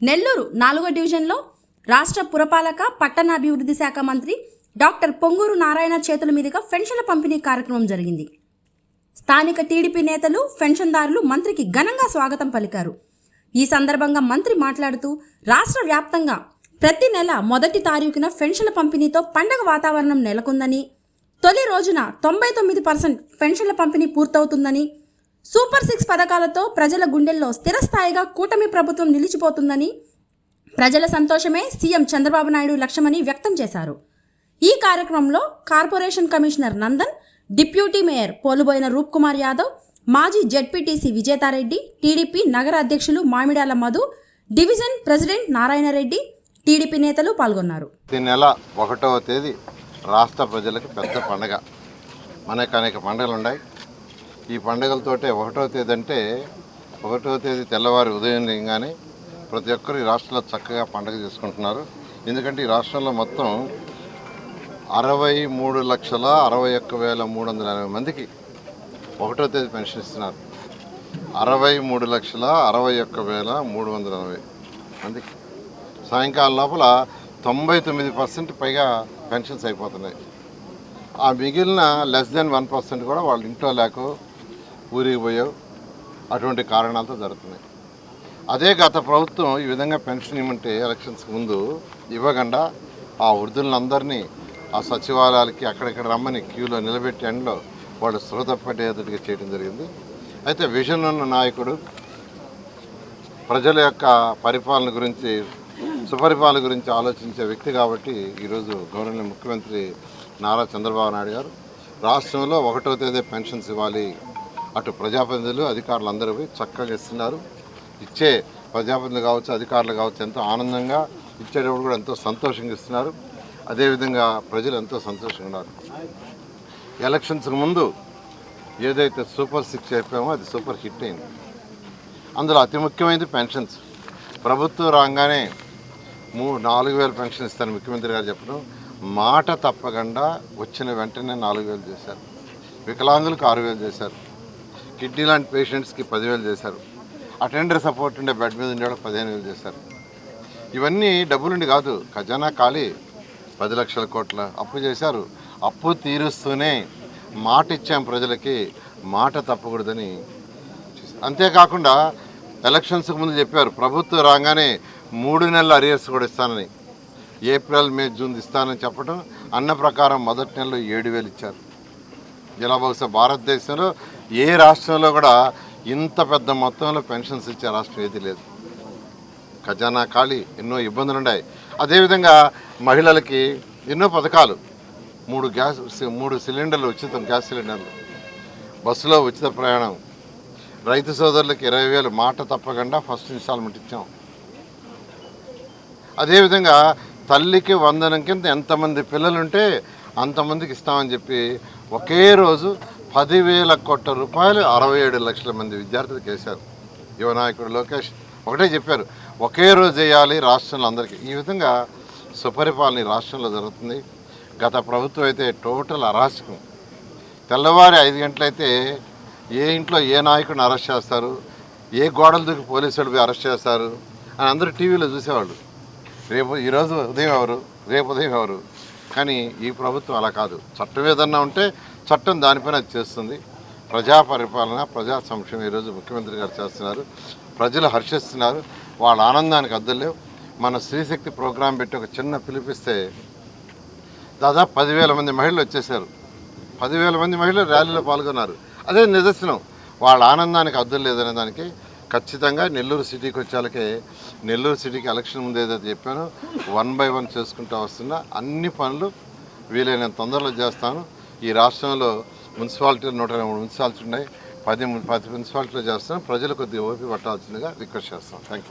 నెల్లూరు 4వ డివిజన్లో రాష్ట్ర పురపాలక పట్టణాభివృద్ధి శాఖ మంత్రి డాక్టర్ పొంగూరు నారాయణ చేతుల మీదుగా పెన్షన్ల పంపిణీ కార్యక్రమం జరిగింది. స్థానిక టీడీపీ నేతలు, పెన్షన్దారులు మంత్రికి ఘనంగా స్వాగతం పలికారు. ఈ సందర్భంగా మంత్రి మాట్లాడుతూ రాష్ట్ర వ్యాప్తంగా ప్రతి నెల మొదటి తారీఖున పెన్షన్ల పంపిణీతో పండగ వాతావరణం నెలకొందని, తొలి రోజున 99% పెన్షన్ల పంపిణీ పూర్తవుతుందని, సూపర్ 6 పథకాలతో ప్రజల గుండెల్లో స్థిరస్థాయిగా కూటమి ప్రభుత్వం నిలిచిపోతుందని, ప్రజల సంతోషమే సీఎం చంద్రబాబు నాయుడు లక్ష్యమని వ్యక్తం చేశారు. ఈ కార్యక్రమంలో corporation commissioner Nandan, deputy mayor Poluboina Roop Kumar Yadav, మాజీ జెడ్పీటీసీ విజేతారెడ్డి, టీడీపీ నగర అధ్యక్షులు Mamidala Madhu, division president Narayana Reddy, TDP నేతలు పాల్గొన్నారు. ఈ నెల 1వ తేదీ రాష్ట్ర ప్రజలకు పెద్ద పండుగ. మనకు అనేక పండుగలు ఉన్నాయి. ఈ పండుగలతోటే 1వ తేదీ అంటే 1వ తేదీ తెల్లవారి ఉదయం కానీ ప్రతి ఒక్కరు ఈ రాష్ట్రంలో చక్కగా పండుగ చేసుకుంటున్నారు. ఎందుకంటే ఈ రాష్ట్రంలో మొత్తం 63,61,380 మందికి 1వ తేదీ పెన్షన్ ఇస్తున్నారు. 63,61,380 మందికి సాయంకాలం లోపల 99% పైగా పెన్షన్స్ అయిపోతున్నాయి. ఆ మిగిలిన <1% కూడా వాళ్ళ ఇంట్లో లేక ఊరికి పోయావు, అటువంటి కారణాలతో జరుగుతున్నాయి. అదే గత ప్రభుత్వం ఈ విధంగా పెన్షన్ ఇవ్వమంటే ఎలక్షన్స్కి ముందు ఇవ్వకుండా ఆ వృద్ధులందరినీ ఆ సచివాలయాలకి అక్కడిక్కడ రమ్మని క్యూలో నిలబెట్టి ఎండలో వాళ్ళు శ్రోత పడేటట్టుగా చేయడం జరిగింది. అయితే విజన్ ఉన్న నాయకుడు, ప్రజల యొక్క పరిపాలన గురించి, సుపరిపాలన గురించి ఆలోచించే వ్యక్తి కాబట్టి ఈరోజు గౌరవనీయ ముఖ్యమంత్రి నారా చంద్రబాబు నాయుడు గారు రాష్ట్రంలో 1వ తేదీ పెన్షన్స్ ఇవ్వాలి, అటు ప్రజాప్రతినిధులు, అధికారులు అందరూ చక్కగా ఇస్తున్నారు. ఇచ్చే ప్రజాప్రతినిధులు కావచ్చు, అధికారులు కావచ్చు ఎంతో ఆనందంగా ఇచ్చేటప్పుడు కూడా ఎంతో సంతోషంగా ఇస్తున్నారు. అదేవిధంగా ప్రజలు ఎంతో సంతోషంగా ఉన్నారు. ఎలక్షన్స్కి ముందు ఏదైతే సూపర్ 6 చెప్పామో అది సూపర్ హిట్ అయింది. అందులో అతి ముఖ్యమైనది పెన్షన్స్. ప్రభుత్వం రాగానే 4,000 పెన్షన్ ఇస్తాను ముఖ్యమంత్రి గారు చెప్పడం, మాట తప్పకుండా వచ్చిన వెంటనే 4,000 చేశారు. వికలాంగులకు 6,000 చేశారు. కిడ్నీ లాంటి పేషెంట్స్కి 10,000 చేశారు. అటెండర్ సపోర్ట్ ఉండే బెడ్ మీద ఉండే 15,000 చేశారు. ఇవన్నీ డబ్బులుండి కాదు, ఖజానా ఖాళీ 10 లక్షల కోట్ల అప్పు చేశారు. అప్పు తీరుస్తూనే మాట ఇచ్చాం ప్రజలకి, మాట తప్పకూడదని. అంతేకాకుండా ఎలక్షన్స్కి ముందు చెప్పారు ప్రభుత్వం రాగానే 3 నెలల అరియర్స్ కూడా ఇస్తానని, ఏప్రిల్, మే, జూన్ ఇస్తానని చెప్పడం, అన్న ప్రకారం మొదటి నెలలో 7,000 ఇచ్చారు. ఇలా బహుశా భారతదేశంలో ఏ రాష్ట్రంలో కూడా ఇంత పెద్ద మొత్తంలో పెన్షన్స్ ఇచ్చే రాష్ట్రం ఏది లేదు. ఖజానా ఖాళీ, ఎన్నో ఇబ్బందులు ఉన్నాయి. అదేవిధంగా మహిళలకి ఎన్నో పథకాలు, 3 సిలిండర్లు ఉచితం, గ్యాస్ సిలిండర్లు, బస్సులో ఉచిత ప్రయాణం, రైతు సోదరులకి 20,000 మాట తప్పకుండా ఫస్ట్ ఇన్స్టాల్మెంట్ ఇచ్చాం. అదేవిధంగా తల్లికి వందనం కింద ఎంతమంది పిల్లలుంటే అంతమందికి ఇస్తామని చెప్పి ఒకే రోజు 10,000 కోట్ల రూపాయలు 67 లక్షల మంది విద్యార్థులకు వేశారు. యువ నాయకుడు లోకేష్ ఒకటే చెప్పారు, ఒకే రోజు చేయాలి రాష్ట్రంలో అందరికీ. ఈ విధంగా సుపరిపాలన రాష్ట్రంలో జరుగుతుంది. గత ప్రభుత్వం అయితే టోటల్ అరాచకం. తెల్లవారి 5 గంటలైతే ఏ ఇంట్లో ఏ నాయకుడిని అరెస్ట్ చేస్తారు, ఏ గోడలు దూకి పోలీసులు పోయి అరెస్ట్ చేస్తారు అని అందరూ టీవీలో చూసేవాళ్ళు. ఈరోజు ఉదయం ఎవరు, రేపు ఉదయం ఎవరు. కానీ ఈ ప్రభుత్వం అలా కాదు. చట్టం ఏదన్నా ఉంటే చట్టం దానిపైన అది చేస్తుంది. ప్రజా పరిపాలన, ప్రజా సంక్షేమం ఈరోజు ముఖ్యమంత్రి గారు చేస్తున్నారు. ప్రజలు హర్షిస్తున్నారు. వాళ్ళ ఆనందానికి అద్దలేవు. మన స్త్రీశక్తి ప్రోగ్రాం పెట్టి ఒక చిన్న పిలిపిస్తే దాదాపు 10,000 మంది మహిళలు వచ్చేసారు. 10,000 మంది మహిళలు ర్యాలీలో పాల్గొన్నారు. అదే నిదర్శనం. వాళ్ళ ఆనందానికి అద్దలు లేదనే దానికి ఖచ్చితంగా నెల్లూరు సిటీకి వచ్చేళ్ళకే, నెల్లూరు సిటీకి ఎలక్షన్ ముందు ఏదైతే చెప్పానో 1 by 1 చేసుకుంటూ వస్తున్నా అన్ని పనులు వీలైనంత తొందరలో చేస్తాను. ఈ రాష్ట్రంలో మున్సిపాలిటీలు 123 మున్సిపాలిటీ ఉన్నాయి. 10 మున్సిపాలిటీలో చేస్తాను. ప్రజలు కొద్దిగా ఓపిక పట్టాల్సిందిగా రిక్వెస్ట్ చేస్తాను. Thank you.